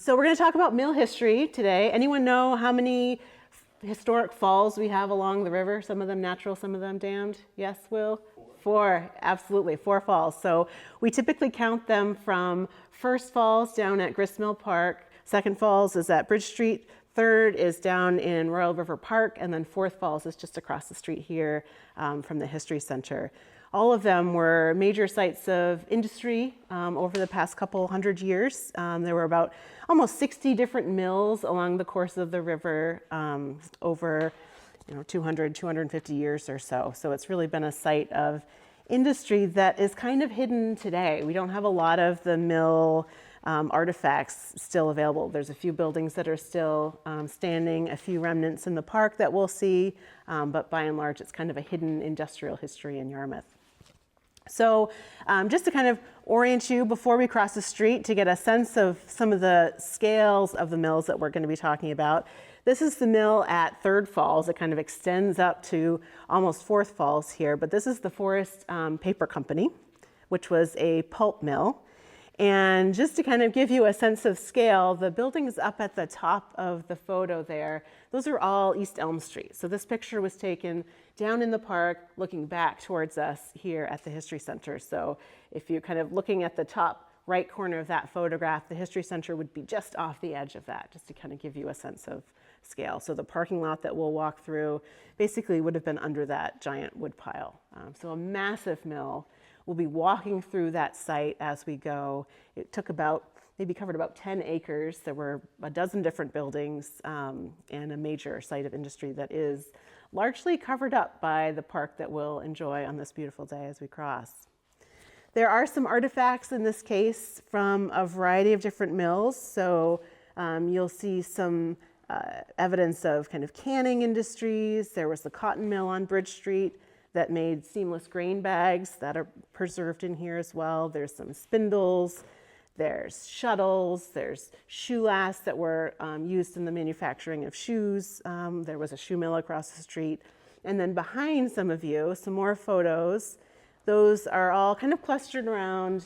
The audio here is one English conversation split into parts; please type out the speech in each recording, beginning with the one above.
So we're going to talk about mill history today. Anyone know how many historic falls we have along the river? Some of them natural, some of them dammed. Yes, Will? Four, absolutely, 4 falls. So we typically count them from First Falls down at Gristmill Park, Second Falls is at Bridge Street, third is down in Royal River Park, and then Fourth Falls is just across the street here from the History Center. All of them were major sites of industry over the past couple hundred years. There were about almost 60 different mills along the course of the river over 200, 250 years or so. So it's really been a site of industry that is kind of hidden today. We don't have a lot of the mill artifacts still available. There's a few buildings that are still standing, a few remnants in the park that we'll see, but by and large, it's kind of a hidden industrial history in Yarmouth. So just to kind of orient you before we cross the street to get a sense of some of the scales of the mills that we're going to be talking about. This is the mill at Third Falls. It kind of extends up to almost Fourth Falls here, but this is the Forest Paper Company, which was a pulp mill. And just to kind of give you a sense of scale, the buildings up at the top of the photo there, those are all East Elm Street. So this picture was taken down in the park, looking back towards us here at the History Center. So if you're kind of looking at the top right corner of that photograph, the History Center would be just off the edge of that, just to kind of give you a sense of scale. So the parking lot that we'll walk through basically would have been under that giant wood pile. So a massive mill. We'll be walking through that site as we go. It took maybe covered about 10 acres. There were a dozen different buildings and a major site of industry that is largely covered up by the park that we'll enjoy on this beautiful day as we cross. There are some artifacts in this case from a variety of different mills. So you'll see some evidence of kind of canning industries. There was the cotton mill on Bridge Street that made seamless grain bags that are preserved in here as well. There's some spindles, there's shuttles, there's shoe lasts that were used in the manufacturing of shoes. There was a shoe mill across the street. And then behind some of you, some more photos. Those are all kind of clustered around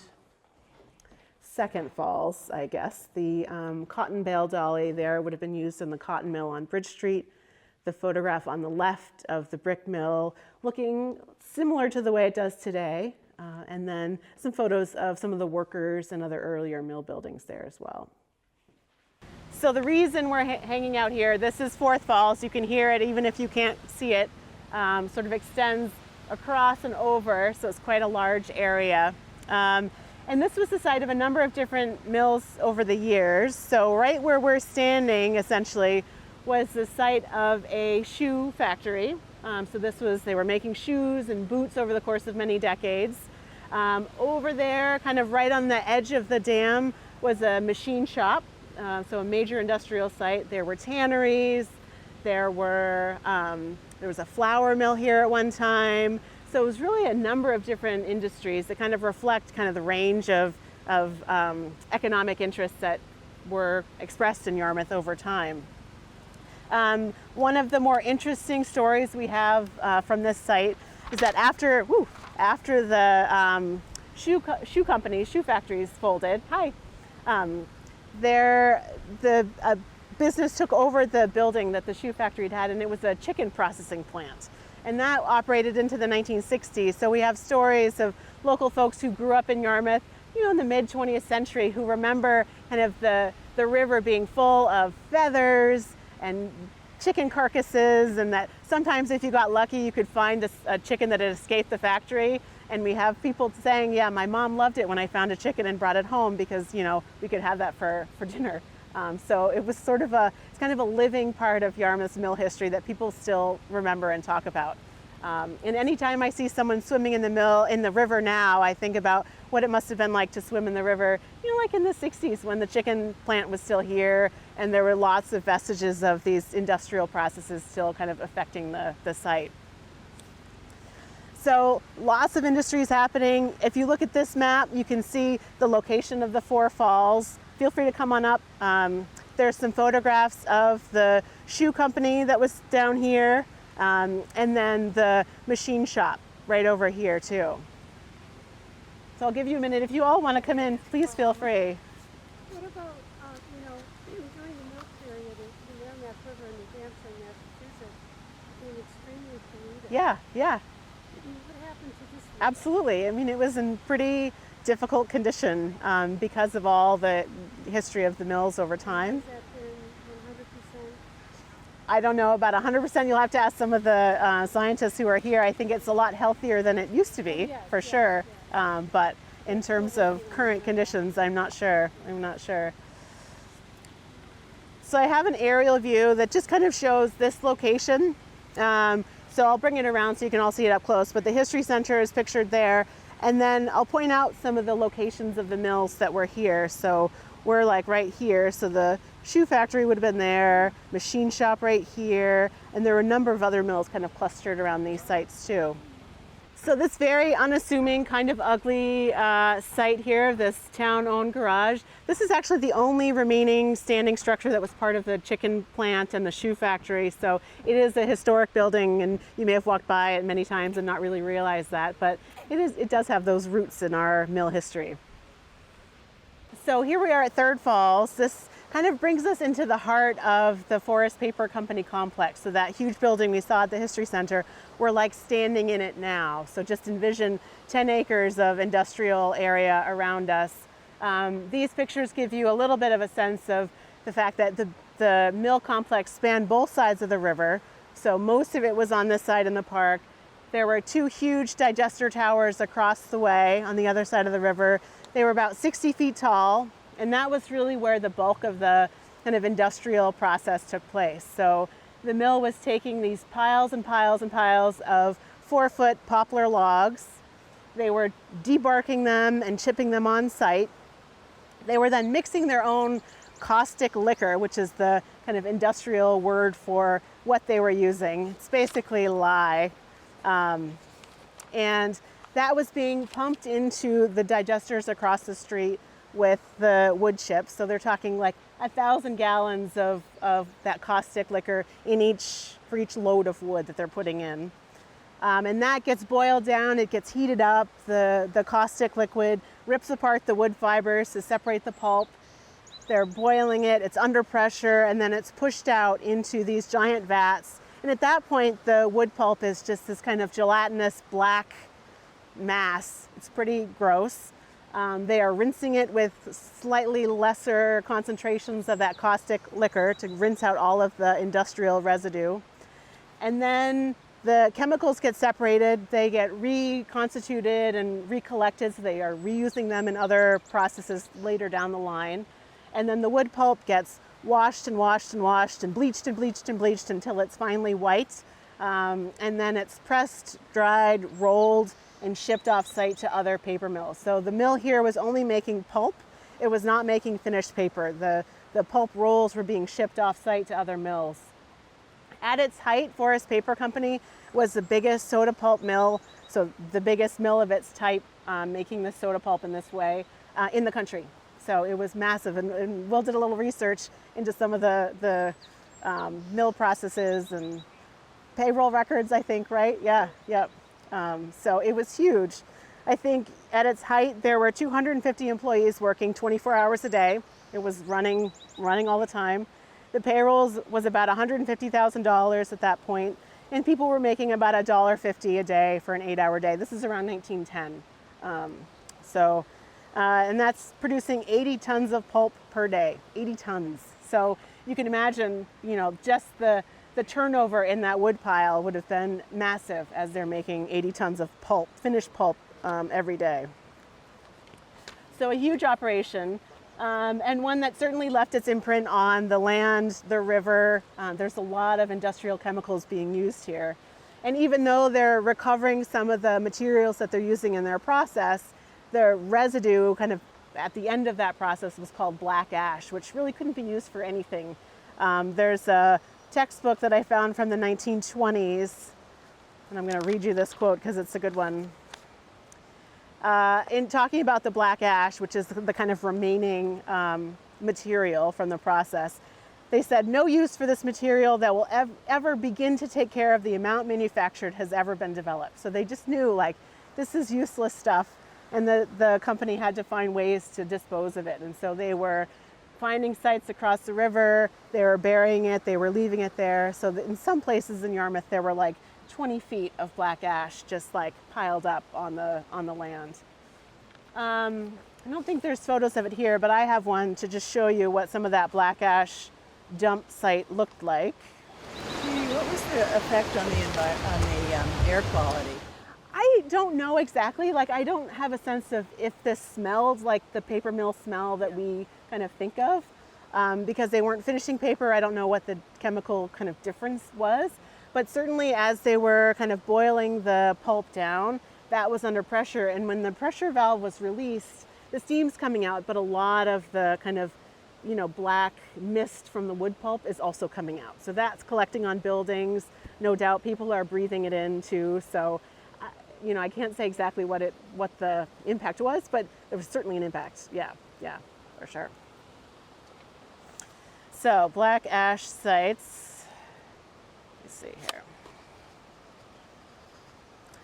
Second Falls, I guess. The cotton bale dolly there would have been used in the cotton mill on Bridge Street. The photograph on the left of the brick mill looking similar to the way it does today. And then some photos of some of the workers and other earlier mill buildings there as well. So the reason we're hanging out here, this is Fourth Falls. You can hear it even if you can't see it. Sort of extends across and over, so it's quite a large area. And this was the site of a number of different mills over the years. So right where we're standing, essentially, was the site of a shoe factory. So they were making shoes and boots over the course of many decades. Over there, kind of right on the edge of the dam, was a machine shop. So a major industrial site. There were tanneries. There was a flour mill here at one time. So it was really a number of different industries that kind of reflect kind of the range of economic interests that were expressed in Yarmouth over time. One of the more interesting stories we have from this site is that after the shoe factories folded, the business took over the building that the shoe factory had, and it was a chicken processing plant. And that operated into the 1960s. So we have stories of local folks who grew up in Yarmouth, in the mid 20th century, who remember kind of the river being full of feathers and chicken carcasses, and that sometimes if you got lucky you could find a chicken that had escaped the factory. And we have people saying, yeah, my mom loved it when I found a chicken and brought it home because we could have that for dinner. So it was it's kind of a living part of Yarmouth's mill history that people still remember and talk about. And anytime I see someone swimming in the river now, I think about what it must have been like to swim in the river, like in the 60s when the chicken plant was still here and there were lots of vestiges of these industrial processes still kind of affecting the site. So lots of industries happening. If you look at this map, you can see the location of the 4 falls. Feel free to come on up. There's some photographs of the shoe company that was down here, and then the machine shop right over here too. So I'll give you a minute. If you all want to come in, please feel free. What about, Yeah, yeah, What happened to this one? absolutely. I mean, it was in pretty difficult condition because of all the history of the mills over time. Has that been 100%? I don't know about 100%. You'll have to ask some of the scientists who are here. I think it's a lot healthier than it used to be, Yes, for yes, sure. yes. But in terms of current conditions, I'm not sure. I'm not sure. So I have an aerial view that just kind of shows this location. So I'll bring it around so you can all see it up close. But the History Center is pictured there. And then I'll point out some of the locations of the mills that were here. So we're like right here. So the shoe factory would have been there, machine shop right here, and there were a number of other mills kind of clustered around these sites too. So this very unassuming, kind of ugly site here, this town-owned garage, this is actually the only remaining standing structure that was part of the chicken plant and the shoe factory. So it is a historic building, and you may have walked by it many times and not really realized that, but it does have those roots in our mill history. So here we are at Third Falls. This kind of brings us into the heart of the Forest Paper Company complex. So that huge building we saw at the History Center, we're like standing in it now. So just envision 10 acres of industrial area around us. These pictures give you a little bit of a sense of the fact that the mill complex spanned both sides of the river. So most of it was on this side in the park. There were two huge digester towers across the way on the other side of the river. They were about 60 feet tall, and that was really where the bulk of the kind of industrial process took place. So the mill was taking these piles and piles and piles of 4-foot poplar logs. They were debarking them and chipping them on site. They were then mixing their own caustic liquor, which is the kind of industrial word for what they were using. It's basically lye. And that was being pumped into the digesters across the street with the wood chips. So they're talking like 1,000 gallons of that caustic liquor for each load of wood that they're putting in. And that gets boiled down, it gets heated up, the caustic liquid rips apart the wood fibers to separate the pulp. They're boiling it, it's under pressure, and then it's pushed out into these giant vats. And at that point, the wood pulp is just this kind of gelatinous black mass. It's pretty gross. They are rinsing it with slightly lesser concentrations of that caustic liquor to rinse out all of the industrial residue. And then the chemicals get separated, they get reconstituted and recollected, so they are reusing them in other processes later down the line. And then the wood pulp gets washed and washed and washed and bleached and bleached and bleached until it's finally white. And then it's pressed, dried, rolled, and shipped off site to other paper mills. So the mill here was only making pulp. It was not making finished paper. The pulp rolls were being shipped off site to other mills. At its height, Forest Paper Company was the biggest soda pulp mill, so the biggest mill of its type making the soda pulp in this way in the country. So it was massive, and Will did a little research into some of the mill processes and payroll records, I think, right? Yeah, yep. So it was huge. I think at its height, there were 250 employees working 24 hours a day. It was running all the time. The payrolls was about $150,000 at that point, and people were making about $1.50 a day for an 8-hour day. This is around 1910. And that's producing 80 tons of pulp per day, 80 tons. So you can imagine, just the turnover in that wood pile would have been massive as they're making 80 tons of pulp, finished pulp every day. So a huge operation, and one that certainly left its imprint on the land, the river. There's a lot of industrial chemicals being used here. And even though they're recovering some of the materials that they're using in their process, the residue kind of at the end of that process was called black ash, which really couldn't be used for anything. There's a textbook that I found from the 1920s, and I'm going to read you this quote because it's a good one. In talking about the black ash, which is the kind of remaining material from the process, they said, "No use for this material that will ever begin to take care of the amount manufactured has ever been developed." So they just knew, like, this is useless stuff, and the company had to find ways to dispose of it. And so they were finding sites across the river, they were burying it, they were leaving it there. So that in some places in Yarmouth, there were like 20 feet of black ash just like piled up on the land. I don't think there's photos of it here, but I have one to just show you what some of that black ash dump site looked like. What was the effect on the air quality? I don't know exactly. Like, I don't have a sense of if this smelled like the paper mill smell that we kind of think of. Because they weren't finishing paper, I don't know what the chemical kind of difference was. But certainly as they were kind of boiling the pulp down, that was under pressure. And when the pressure valve was released, the steam's coming out, but a lot of the kind of, black mist from the wood pulp is also coming out. So that's collecting on buildings. No doubt people are breathing it in too. So, I can't say exactly what the impact was, but there was certainly an impact. Yeah, for sure. So black ash sites, let's see here.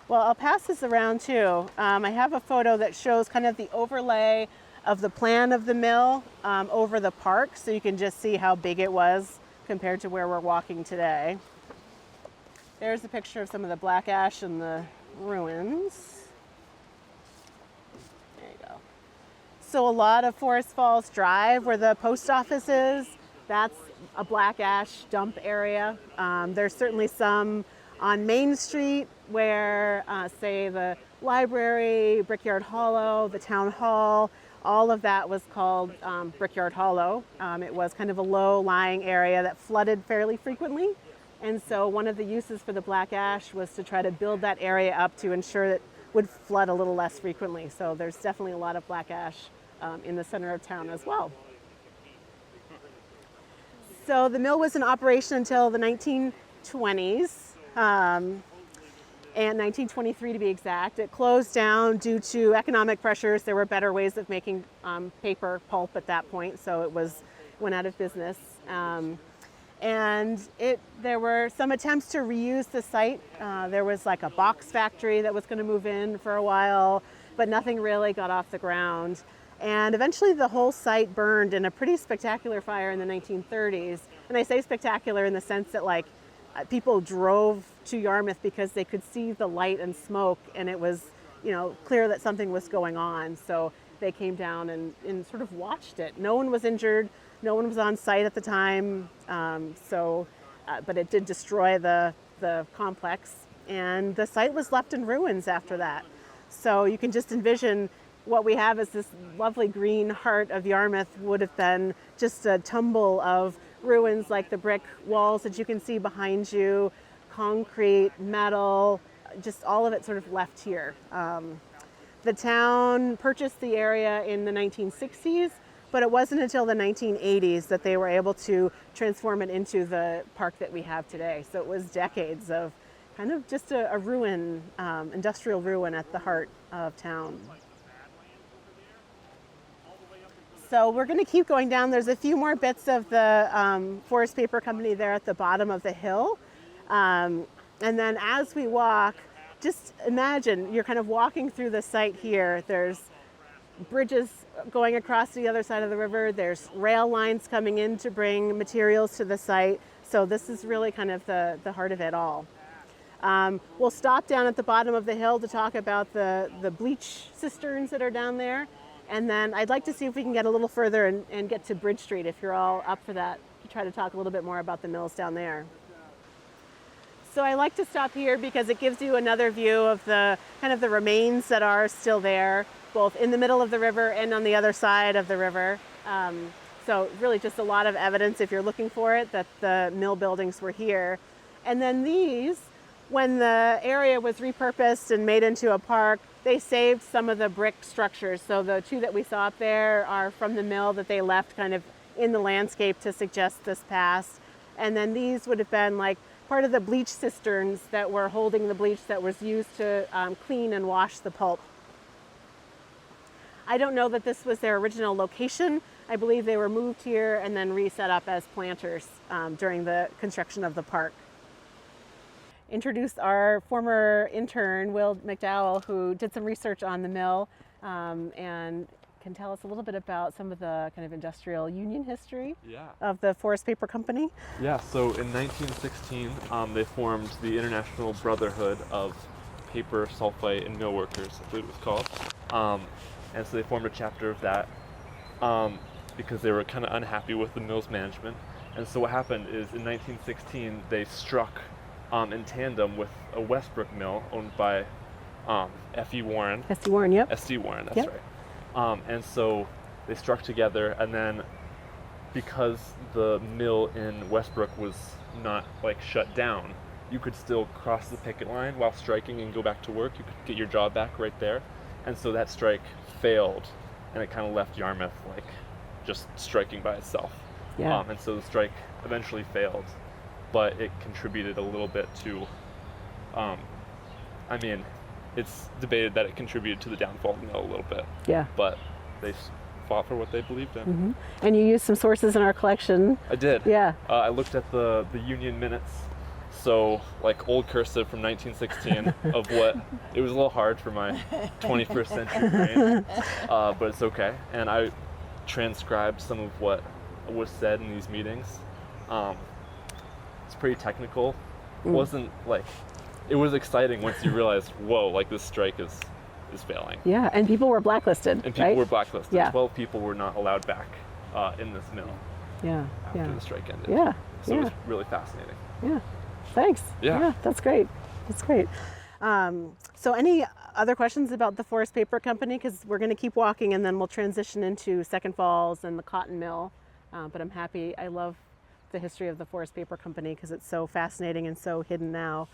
Well, I'll pass this around too. I have a photo that shows kind of the overlay of the plan of the mill over the park, so you can just see how big it was compared to where we're walking today. There's a picture of some of the black ash and the ruins. There you go. So a lot of Forest Falls Drive, where the post office is, that's a black ash dump area. There's certainly some on Main Street where, say, the library, Brickyard Hollow, the town hall, all of that was called Brickyard Hollow. It was kind of a low-lying area that flooded fairly frequently. And so one of the uses for the black ash was to try to build that area up to ensure that it would flood a little less frequently. So there's definitely a lot of black ash in the center of town as well. So the mill was in operation until the 1920s, and 1923 to be exact. It closed down due to economic pressures. There were better ways of making paper pulp at that point, so it went out of business. And there were some attempts to reuse the site. There was like a box factory that was going to move in for a while, but nothing really got off the ground. And eventually the whole site burned in a pretty spectacular fire in the 1930s. And I say spectacular in the sense that people drove to Yarmouth because they could see the light and smoke, and it was, clear that something was going on. So they came down and sort of watched it. No one was injured. No one was on site at the time. But it did destroy the complex, and the site was left in ruins after that. So you can just envision what we have is this lovely green heart of Yarmouth would have been just a tumble of ruins, like the brick walls that you can see behind you, concrete, metal, just all of it sort of left here. The town purchased the area in the 1960s, but it wasn't until the 1980s that they were able to transform it into the park that we have today. So it was decades of kind of just a ruin, industrial ruin at the heart of town. So we're going to keep going down. There's a few more bits of the Forest Paper Company there at the bottom of the hill. And then as we walk, just imagine you're kind of walking through the site here. There's bridges going across the other side of the river. There's rail lines coming in to bring materials to the site. So this is really kind of the heart of it all. We'll stop down at the bottom of the hill to talk about the bleach cisterns that are down there. And then I'd like to see if we can get a little further and get to Bridge Street, if you're all up for that, to try to talk a little bit more about the mills down there. So I like to stop here because it gives you another view of the kind of the remains that are still there, both in the middle of the river and on the other side of the river. So really just a lot of evidence, if you're looking for it, that the mill buildings were here. And then these, when the area was repurposed and made into a park, they saved some of the brick structures. So the two that we saw up there are from the mill that they left kind of in the landscape to suggest this past. And then these would have been like part of the bleach cisterns that were holding the bleach that was used to clean and wash the pulp. I don't know that this was their original location. I believe they were moved here and then reset up as planters during the construction of the park. Introduce our former intern, Will McDowell, who did some research on the mill and can tell us a little bit about some of the kind of industrial union history Yeah. of the Forest Paper Company. Yeah, so in 1916, they formed the International Brotherhood of Paper, Sulfite, and Mill Workers, I believe it was called. And so they formed a chapter of that because they were kind of unhappy with the mill's management. And so what happened is in 1916, they struck in tandem with a Westbrook mill owned by F.E. Warren. S.D. Warren, yep. S.D. Warren, that's Yep. right. And so they struck together, and then because the mill in Westbrook was not like shut down, you could still cross the picket line while striking and go back to work. You could get your job back right there. And so that strike failed, and it kind of left Yarmouth like just striking by itself. Yeah. And so the strike eventually failed, but it contributed a little bit to, I mean, it's debated that it contributed to the downfall of the mill a little bit, Yeah. but they fought for what they believed in. And you used some sources in our collection. I did. Yeah. I looked at the Union minutes, so like old cursive from 1916 of what, it was a little hard for my 21st century brain, but it's okay. And I transcribed some of what was said in these meetings. It's pretty technical. It wasn't like, it was exciting once you realized, whoa, like this strike is failing. Yeah, and people were blacklisted, And people right? were blacklisted. Yeah. 12 people were not allowed back in this mill Yeah, after yeah. the strike ended. Yeah, So it yeah. was really fascinating. Yeah, thanks. Yeah. That's great. That's great. So any other questions about the Forest Paper Company? Because we're going to keep walking and then we'll transition into Second Falls and the cotton mill. But I'm happy. I love the history of the Forest Paper Company because it's so fascinating and so hidden now.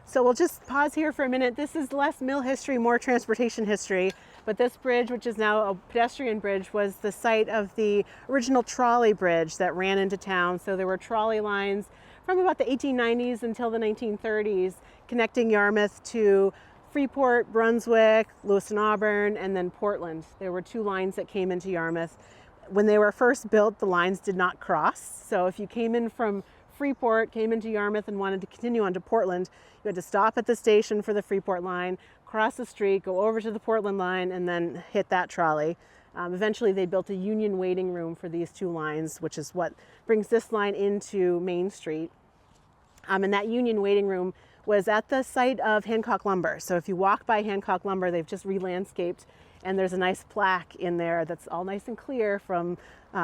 So we'll just pause here for a minute. This is less mill history, more transportation history. But this bridge, which is now a pedestrian bridge, was the site of the original trolley bridge that ran into town. So there were trolley lines from about the 1890s until the 1930s, connecting Yarmouth to Freeport, Brunswick, Lewiston Auburn, and then Portland. There were two lines that came into Yarmouth. When they were first built, the lines did not cross. So if you came in from Freeport, came into Yarmouth and wanted to continue on to Portland, you had to stop at the station for the Freeport line, cross the street, go over to the Portland line, and then hit that trolley. Eventually they built a union waiting room for these two lines, which is what brings this line into Main Street. And that union waiting room was at the site of Hancock Lumber. So if you walk by Hancock Lumber, they've just re-landscaped, and there's a nice plaque in there that's all nice and clear from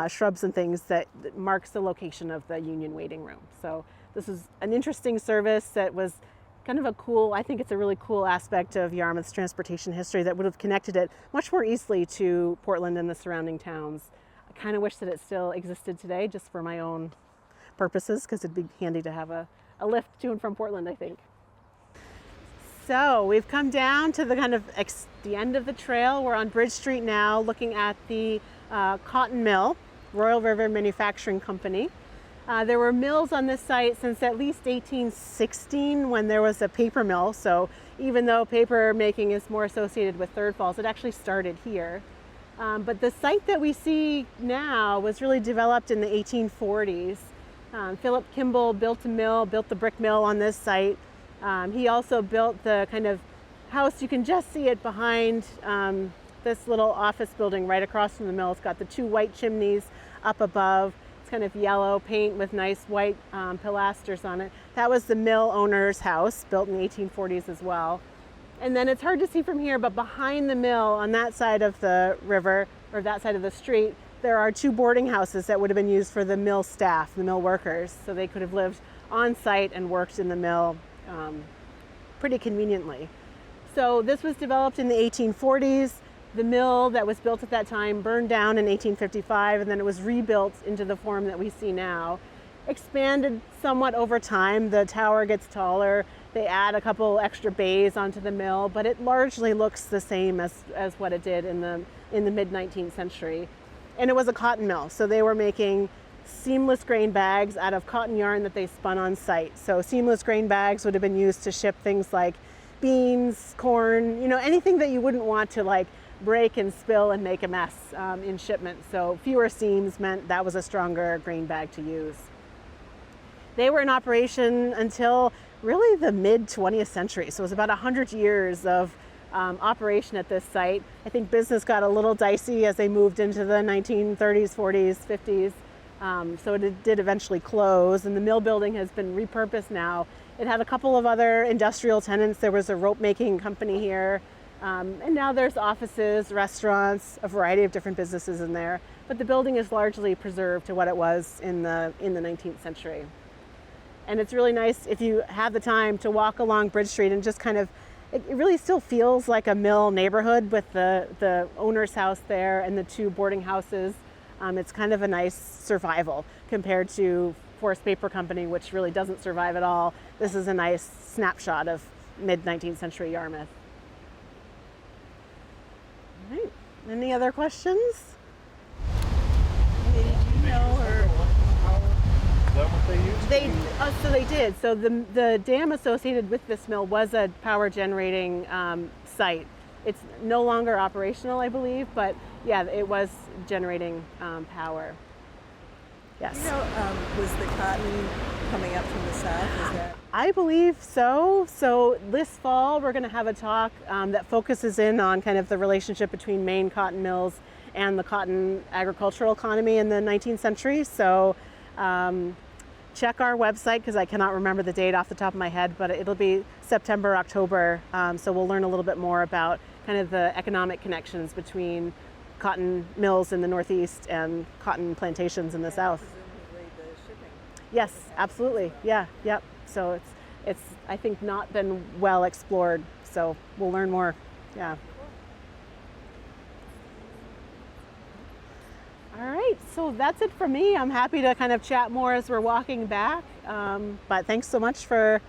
shrubs and things that marks the location of the union waiting room. So this is an interesting service that was kind of a cool, I think it's a really cool aspect of Yarmouth's transportation history that would have connected it much more easily to Portland and the surrounding towns. I kind of wish that it still existed today just for my own purposes, because it'd be handy to have a lift to and from Portland, I think. So we've come down to the kind of the end of the trail. We're on Bridge Street now, looking at the cotton mill, Royal River Manufacturing Company. There were mills on this site since at least 1816, when there was a paper mill. So even though paper making is more associated with Third Falls, it actually started here. But the site that we see now was really developed in the 1840s. Philip Kimball built the brick mill on this site. He also built the kind of house, you can just see it behind this little office building right across from the mill. It's got the two white chimneys up above. It's kind of yellow paint with nice white pilasters on it. That was the mill owner's house, built in the 1840s as well. And then it's hard to see from here, but behind the mill on that side of the river, or that side of the street, there are two boarding houses that would have been used for the mill staff, the mill workers. So they could have lived on site and worked in the mill pretty conveniently. So this was developed in the 1840s. The mill that was built at that time burned down in 1855, and then it was rebuilt into the form that we see now. Expanded somewhat over time. The tower gets taller. They add a couple extra bays onto the mill, but it largely looks the same as what it did in the mid-19th century. And it was a cotton mill, so they were making seamless grain bags out of cotton yarn that they spun on site. So seamless grain bags would have been used to ship things like beans, corn, anything that you wouldn't want to like break and spill and make a mess in shipment. So fewer seams meant that was a stronger grain bag to use. They were in operation until really the mid 20th century. So it was about 100 years of operation at this site. I think business got a little dicey as they moved into the 1930s, 40s, 50s. So it did eventually close, and the mill building has been repurposed now. It had a couple of other industrial tenants. There was a rope making company here, and now there's offices, restaurants, a variety of different businesses in there. But the building is largely preserved to what it was in the 19th century. And it's really nice if you have the time to walk along Bridge Street and just kind of, it really still feels like a mill neighborhood with the owner's house there and the two boarding houses. It's kind of a nice survival compared to Forest Paper Company, which really doesn't survive at all. This is a nice snapshot of mid-19th century Yarmouth. All right, any other questions? Did you know, or Is that what they used? So they did. So the dam associated with this mill was a power generating site. It's no longer operational, I believe, but yeah, it was generating power. Yes. you know, was the cotton coming up from the south? Is that? I believe so. So this fall, we're going to have a talk that focuses in on kind of the relationship between Maine cotton mills and the cotton agricultural economy in the 19th century. So check our website, because I cannot remember the date off the top of my head, but it'll be September, October. So we'll learn a little bit more about kind of the economic connections between cotton mills in the Northeast and cotton plantations in the South. Presumably the shipping. Yes, absolutely. Yeah, yep. So it's I think not been well explored. So we'll learn more. Yeah. All right, so that's it for me. I'm happy to kind of chat more as we're walking back. But thanks so much for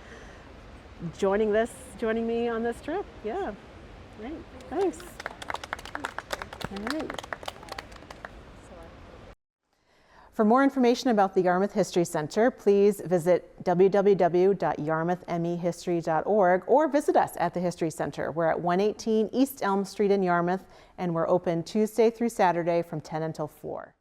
joining me on this trip. Yeah. Great. Thanks. All right. For more information about the Yarmouth History Center, please visit www.yarmouthmehistory.org or visit us at the History Center. We're at 118 East Elm Street in Yarmouth, and we're open Tuesday through Saturday from 10 until 4.